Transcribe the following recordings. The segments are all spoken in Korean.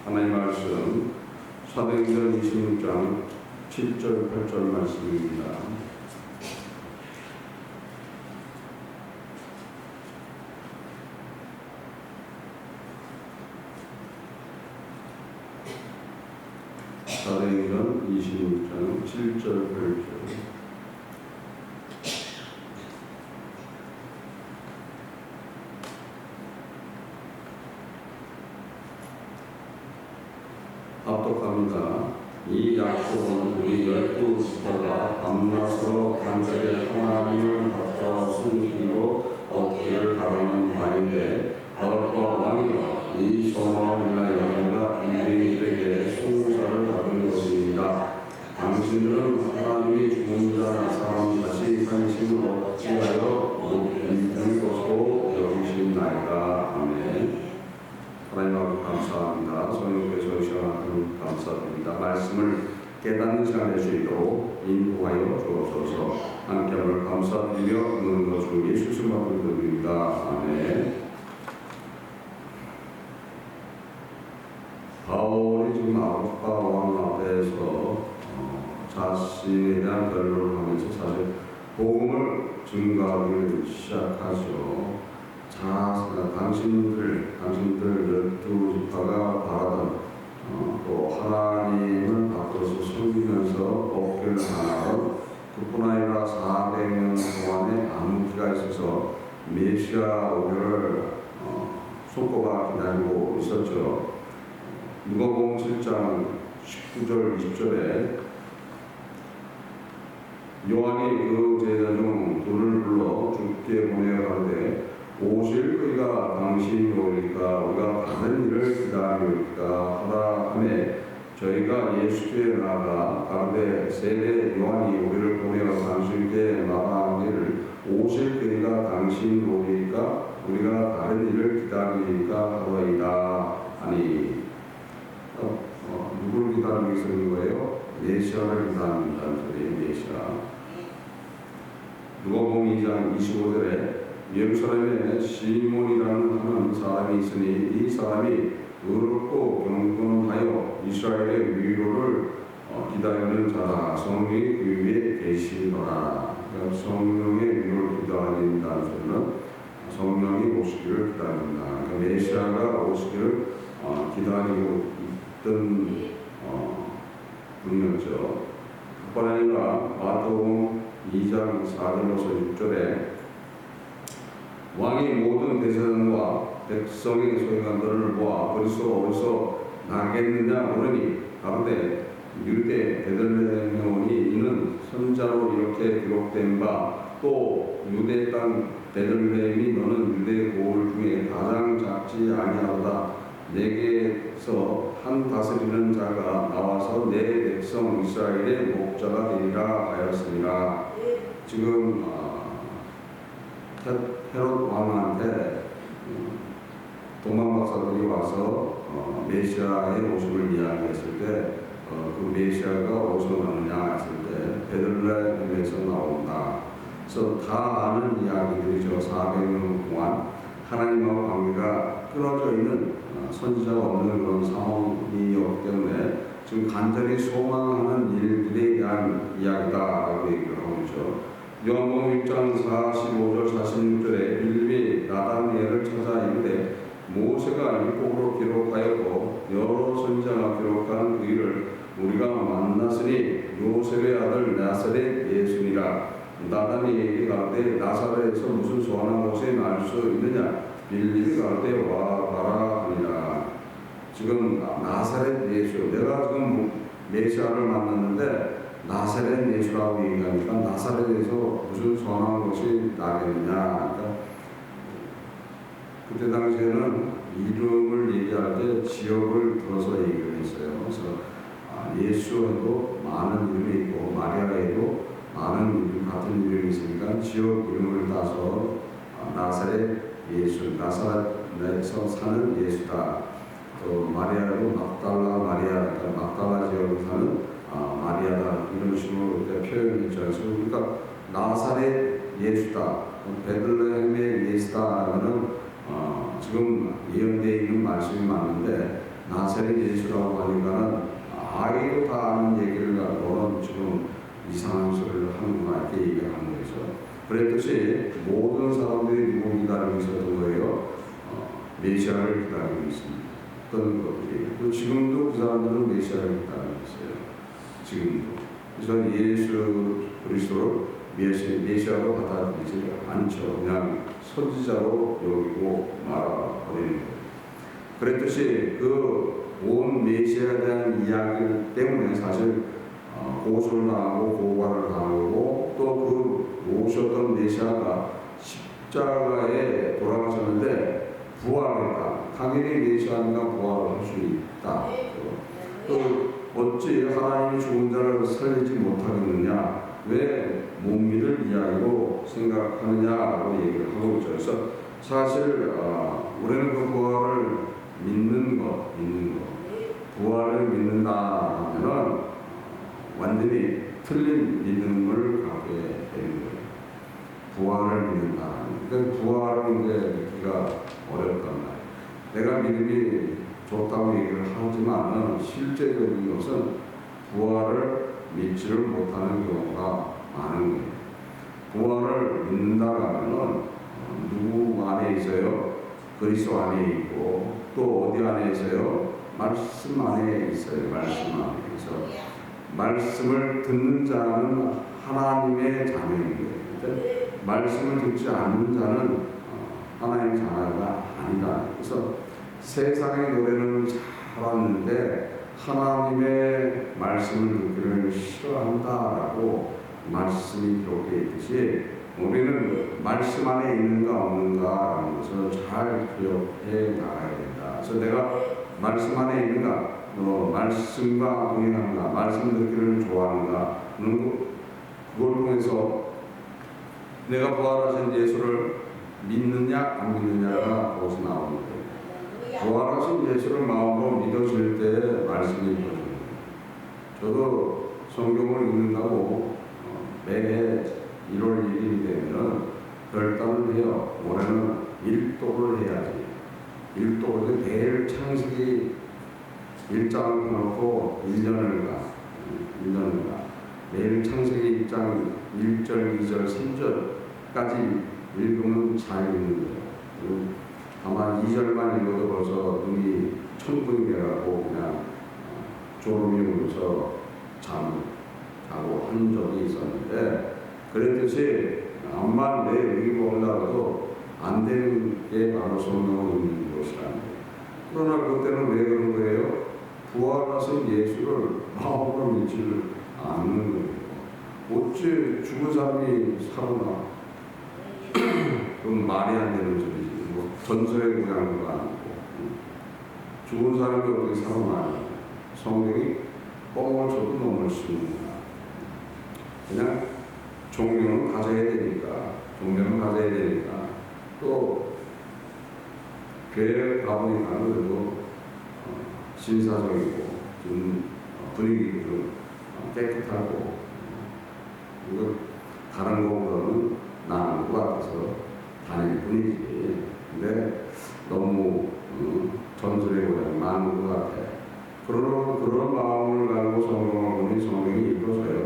하나님 말씀 사도행전 26장 7절 8절 말씀입니다. 사도행전 26장 7절 8절. 합독합니다. 이 약속은 우리 12지파가 밤낮으로 간절히 하나님을 받들어 숨기고 얻기를 바라는 바인데 바로과 왕이여 이 소망을 인하여 인생들에게 송사를 받은 것입니다. 당신들은 하나님이 죽은 자 사람 다시 산심을 얻지 하여 인생을 것으로 여기신나이다. 아멘. 하나님 아버지 감사합니다. 성령께서 이 시간을 감사드립니다. 말씀을 깨닫는 시간에 주시도록 인도하여 주옵소서. 함께함을 감사드리며 모든 것을 예수 받은 것입니다. 아멘. 바울이 지금 아그리파 왕 앞에서 자신에 대한 변론을 하면서 사실 복음을 증거하기 시작하죠. 당신들 12지파가 바라던 또 하나님을 밖으로서 숨기면서 얻기를 바라던 그뿐 아니라 400년 동안의 암기가 있어서 메시아 오기를 손꼽아 기다리고 있었죠. 누가복음 7장 19절 20절에 요한이 그 제자 중 둘을 불러 주께 보내어 가는데 오실 그이가 당신이 오리까 우리가 다른 일을 기다리리까 하라 하매 저희가 예수께 나아가 가는데 세례 요한이 우리를 보내어 당신께 말하기를 오실 그이가 당신이 오리까 우리가 다른 일을 기다리리까 하더이다 하니 누구를 기다리고 있는 거예요? 메시아를 기다린다는 소리예요. 메시아. 누가복음 2장 25절에 예루살렘에 시몬이라는 하는 사람이 있으니 이 사람이 의롭고 경건하여 이스라엘의 위로를 기다리는 자라. 성령이 그 위에 계시더라. 성령의 위로를 기다린다는 소리는 성령이 오시기를 기다린다. 그러니까 메시아가 오시기를 기다리고 있던 분이었죠. 그뿐 아니라 마태복음 2장 4절로서 6절에 왕이 모든 대제사장과 백성의 소유관들을 모아 어디서 나겠느냐 물으니 가로되 유대 베들레헴에 오니 이는 선자로 이렇게 기록된 바 또 유대 땅 베들레헴이 너는 유대 고을 중에 가장 작지 아니하도다. 내게서 한 다스리는 자가 나와서 내 백성 이스라엘의 목자가 되리라 하였습니다. 지금 헤롯 왕한테 동방 박사들이 와서 메시아의 오심을 이야기했을 때 그 메시아가 어디서 나느냐 했을 때 베들레헴에서 나온다. 그래서 다 아는 이야기들이죠. 400년 동안 하나님과 관계가 끊어져 있는 선지자가 없는 그런 상황이었기 때문에 지금 간절히 소망하는 일들에 대한 이야기다라고 얘기를 하고 있죠. 요한복음 6장 45절 46절에 빌립이 나다니엘을 찾아 이르되 모세가 율법으로 기록하였고 여러 선지자가 기록한 그 일을 우리가 만났으니 요셉의 아들 나사렛 예수니라. 나다니엘이 가로되 나사렛에서 무슨 소원한 곳에 날 수 있느냐? 빌립이 가로되 와 봐라 하니라. 지금 나사렛 예수, 내가 지금 메시아를 만났는데 나사렛 예수라고 얘기하니까 나사렛에서 무슨 선한 것이 나겠느냐. 그러니까 그때 당시에는 이름을 얘기할 때 지역을 들어서 얘기를 했어요. 그래서 예수에도 많은 이름이 있고 마리아에도 많은 이름, 같은 이름이 있으니까 지역 이름을 따서 나사렛 예수, 나사렛에서 사는 예수다. 또 마리아도 막달라 마리아, 막달라 지역에 사는 마리아다. 이런 식으로 표현했죠. 그러니까 나사렛 예수다, 베들레헴의 예수다는 지금 예언되어 있는 말씀이 많은데 나사렛 예수라고 하니까는 아이도 다 아는 얘기를 갖고는 지금 이상한 소리를 하는구나 이렇게 얘기를 하는 거죠. 그랬듯이 모든 사람들이 누구 기다리고 있었던 거예요? 메시아를 기다리고 있습니다. 어떤 것들이. 지금도 그 사람들은 메시아를 기다리고 있어요. 지금도. 그래서 예수 그리스도를 메시아로 받아들이지 않죠. 그냥 선지자로 여기고 말아버리는 거예요. 그랬듯이 그 온 메시아에 대한 이야기 때문에 사실 고소를 당하고 고발을 당하고 또 그 오셨던 메시아가 십자가에 돌아가셨는데 부활했다. 당연히 메시아가 부활을 할 수 있다. 또 어찌 하나님이 죽은 자를 살리지 못하겠느냐? 왜 못 믿을 이야기로 생각하느냐라고 얘기를 하고 있죠. 그래서 사실 우리는 그 부활을 믿는 것. 부활을 믿는다 하면은 완전히 틀린 믿음을 갖게 되는 거예요. 부활을 믿는다. 그러니까 부활은 이제 믿기가 어렵단 말이에요. 내가 믿음이 좋다고 얘기를 하지만은 실제적인 것은 부활을 믿지를 못하는 경우가 많은 거예요. 부활을 믿는다고 하면은 누구 안에 있어요? 그리스도 안에 있고 또 어디 안에 있어요? 말씀 안에 있어요. 말씀 안에 있어. 말씀을 듣는 자는 하나님의 자녀인 거예요. 말씀을 듣지 않는 자는 하나님의 자녀가 아니다. 그래서 세상의 노래는 잘하는데 하나님의 말씀을 듣기를 싫어한다라고 말씀이 기록되어 있듯이 우리는 말씀 안에 있는가 없는가라는 것을 잘 기억해 나가야 된다. 그래서 내가 말씀 안에 있는가, 말씀과 동행하는가, 말씀 듣기를 좋아하는가, 그걸 통해서 내가 부활하신 예수를 믿느냐 안 믿느냐가 거기서 나오는 거예요. 부활하신 예수를 마음으로 믿어질 때 말씀이 보여줍니다. 저도 성경을 읽는다고 매해 1월 1일이 되면 결단을 해요. 올해는 1도를 해야지. 1도를 매일 창세기 1장을 펴놓고 1년을 가. 매일 창세기 1장 1절, 2절, 3절까지 읽으면 잘 읽는 거예요. 다만 2절만 읽어도 벌써 눈이 천둥이 돼가고 그냥 졸음이 오면서 자고 한 적이 있었는데 그랬듯이 암만 내 읽어보려고 안 되는 게 바로 성경을 읽는 것이라는 거예요. 그러나 그때는 왜 그런 거예요? 부활하신 예수를 마음으로 믿지를 않는 거예요. 어찌 죽은 사람이 살아나? 그건 말이 안 되는 소리지. 뭐 전설의 고향도 아니고 죽은 사람이 어떻게 살아나요? 성경이 뻥을 쳐도 넘을 수 있는 거야. 그냥 종교는 가져야 되니까 또 교회 가보니까 그래도 신사적이고 좀 분위기도 좀 깨끗하고 이거 다른 것보다는 나은 것 같아서 다닐 뿐이지. 근데 너무 전설의 고향 많은 것 같아. 그런 마음을 가지고 성경을 보니 성경이 읽어서요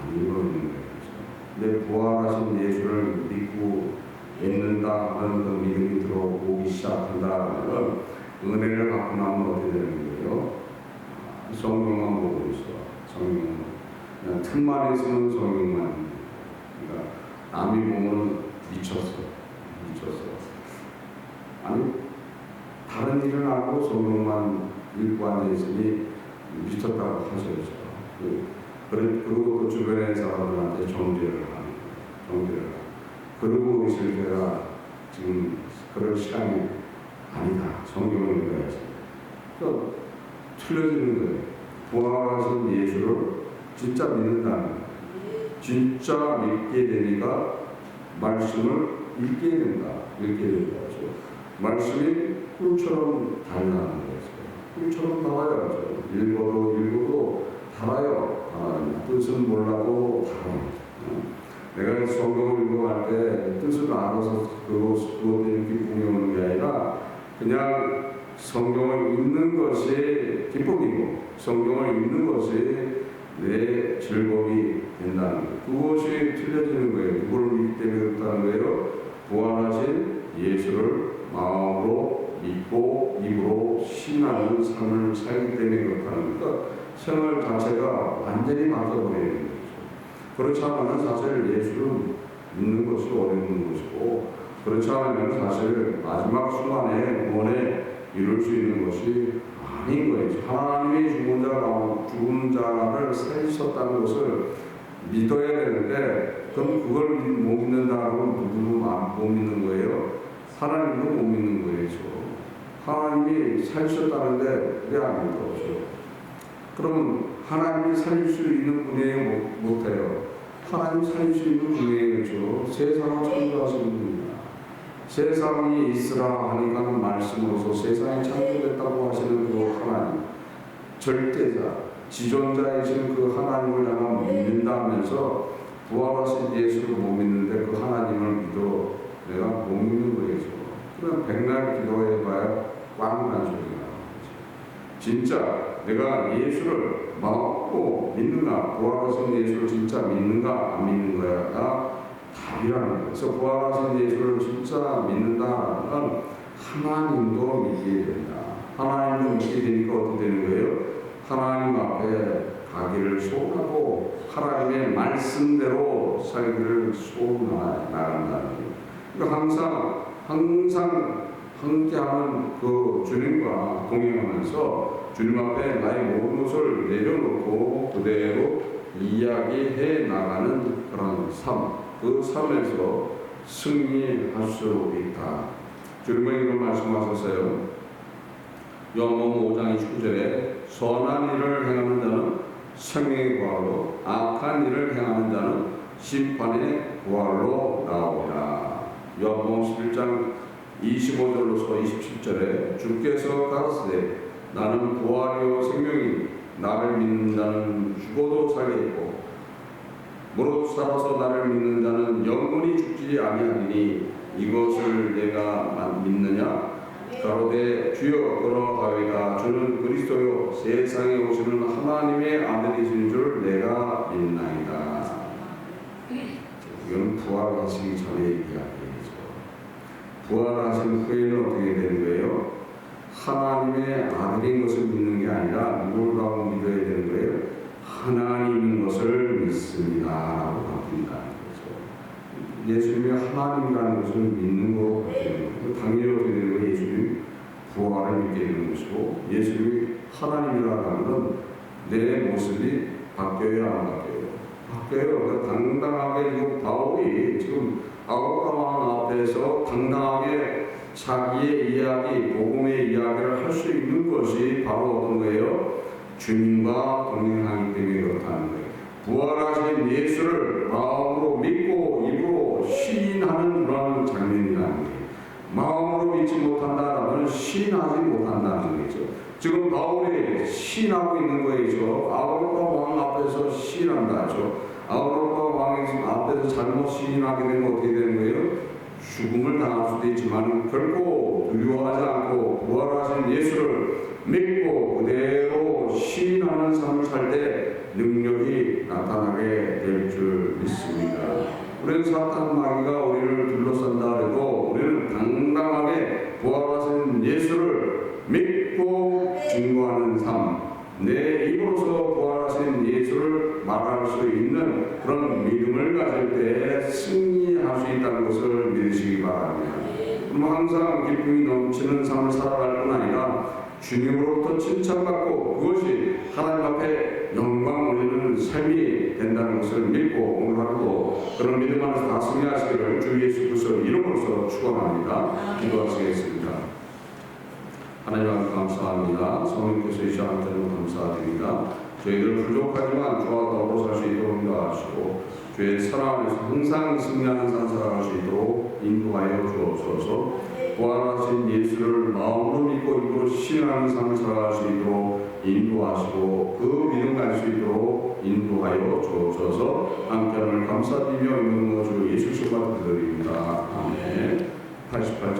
안 읽어지는 거예요. 근데 부활하신 예수를 믿고 믿는다 하는 그 믿음이 들어오기 시작한다 하면 은혜를 받고 나면 어떻게 되는 거예요? 성경만 보고 있어. 성경 그냥 틈만 있으면 성경만. 그러니까 남이 보면 미쳤어. 아니 다른 일은 하고 성경만 읽고 앉아있으니 미쳤다고 하셔야죠. 그리고 그 주변의 사람들한테 정죄를 하는 거예요. 그러고 있을 때가 지금 그럴 시간이 아니다. 성경을 읽어야지. 또 틀려지는 거예요. 부활하신 예수를 진짜 믿는다는 거예요. 진짜 믿게 되니까 말씀을 읽게 된다. 말씀이 꿀처럼 달라는 거였어요. 꿀처럼 달아요. 읽어도 달아요. 뜻은 몰라도 달아요. 내가 성경을 읽어갈 때 뜻을 알아서 그것 이렇게 공유하는 게 아니라 그냥 성경을 읽는 것이 성경을 읽는 것이 내 즐거움이 된다는 거예요. 그것이 틀려지는 거예요. 누구를 믿기 때문에 그렇다는 거예요. 부활하신 예수를 마음으로 믿고 입으로 신하는 삶을 살기 때문에 그렇다는 거니까 생활 자체가 완전히 바뀌어버리는 거죠. 그렇지 않으면 사실 예수를 믿는 것이 어려운 것이고, 그렇지 않으면 사실 마지막 순간에 구원에 이룰 수 있는 것이 아닌 거예요. 하나님이 죽은 자를 살리셨다는 것을 믿어야 되는데, 그럼 그걸 못 믿는다고 누구도 못 믿는 거예요? 하나님도 못 믿는 거예요. 하나님이 살리셨다는데 왜 안 믿어요? 그럼 하나님이 살릴 수 있는 분이에요? 못해요. 하나님 살릴 수 있는 분이에요. 세상을 창조하신 분입니다. 세상이 있으라 하니까 말씀으로서 세상이 창조됐다고 하시는 그 하나님, 절대자, 지존자이신 그 하나님을 내가 믿는다면서 부활하신 예수를 못 믿는데 그 하나님을 믿어 내가 못 믿는 거예요. 그럼 백날 기도해봐야 꽝난 소리가 나오죠. 진짜 내가 예수를 마음으로 믿는가, 부활하신 예수를 진짜 믿는가 안 믿는가가 답이라는 거예요. 그래서 부활하신 예수를 진짜 믿는다는 하나님도 믿게 된다. 하나님도 믿게 되니까 어떻게 되는 거예요? 하나님 앞에 가기를 소원하고 하나님의 말씀대로 살기를 소원나간다는 거예요. 그러니까 항상 함께하는 그 주님과 동행하면서 주님 앞에 나의 모든 것을 내려놓고 그대로 이야기해 나가는 그런 삶, 그 삶에서 승리할 수 있다. 주님은 이런 말씀하셨어요. 요한복음 5장 29절에 선한 일을 행하는 자는 생명의 부활로, 악한 일을 행하는 자는 심판의 부활로 나오리라. 요한복음 11장 25절로서 27절에 주께서 가라사대 나는 부활이요 생명이니 나를 믿는 자는 죽어도 살겠고 무릇 살아서 나를 믿는 자는 영원히 죽지 아니하리니 이것을 내가 믿느냐? 가로되 주여 그러하오이다. 주는 그리스도요 세상에 오시는 하나님의 아들이신 줄 내가 믿나이다. 이건 부활하시기 전의 이야기죠. 부활하신 후에는 어떻게 되는 거예요? 하나님의 아들인 것을 믿는 게 아니라 누굴 가고 믿어야 되는 거예요? 하나님인 것을 믿습니다 라고 바뀐다는 거죠. 예수님이 하나님이라는 것을 믿는 것 같아요. 당연히 어떻게 되는 거예요? 예수님이 부활을 믿게 되는 것이고, 예수님이 하나님이라는 것은 내 모습이 바뀌어야 안 바뀌어요? 바뀌어요. 당당하게 지금 바울이 지금 아고가 왕 앞에서 당당하게 자기의 이야기, 복음의 이야기를 할 수 있는 것이 바로 어떤 거예요? 주님과 동행하기 때문에 그렇다는 거예요. 부활하신 예수를 마음으로 믿고 입으로 시인하는 그런 장면이라는 거예요. 마음으로 믿지 못한다라면 시인하지 못한다는 거죠. 지금 바울이 시인하고 있는 거예요. 아그리파 왕 앞에서 시인한다죠. 아그리파 왕 앞에서 잘못 시인하게 되면 어떻게 되는 거예요? 죽음을 당할 수도 있지만 결코 두려워하지 않고 부활하신 예수를 믿고 그대로 시인하는 삶을 살 때 능력이 나타나게 될 줄 믿습니다. 우리는 사탄 마귀가 우리를 둘러싼다 해도 우리는 당당하게 부활하신 예수를 믿고 증거하는 삶, 내 입으로서 부활하신 예수를 말할 수 있는 그런 믿음을 가질 때 승리할 수 있다는 것을 믿으시기 바랍니다. 그럼 항상 기쁨이 넘치는 삶을 살아갈 뿐 아니라 주님으로부터 칭찬받고 그것이 하나님 앞에 영광 올리는 삶이 된다는 것을 믿고 오늘 하루도 그런 믿음 안에서 다 승리하시기를 주 예수 그리스도의 이름으로서 축원합니다. 기도하시겠습니다. 하나님 앞에 감사합니다. 성령께서 이 시간 때문에 감사드립니다. 저희들 부족하지만 주와 더불어 살 수 있도록 인도하시고 주의 사랑 안에서 항상 승리하는 삶 살아갈 수 있도록 인도하여 주옵소서. 부활하신 예수를 마음으로 믿고 입으로 신뢰하는 삶을 살아갈 수 있도록 인도하시고 그 믿음 갈 수 있도록 인도하여 주옵소서. 함께함을 감사드리며 있는 주 예수 시간 드립니다. 아멘. 88장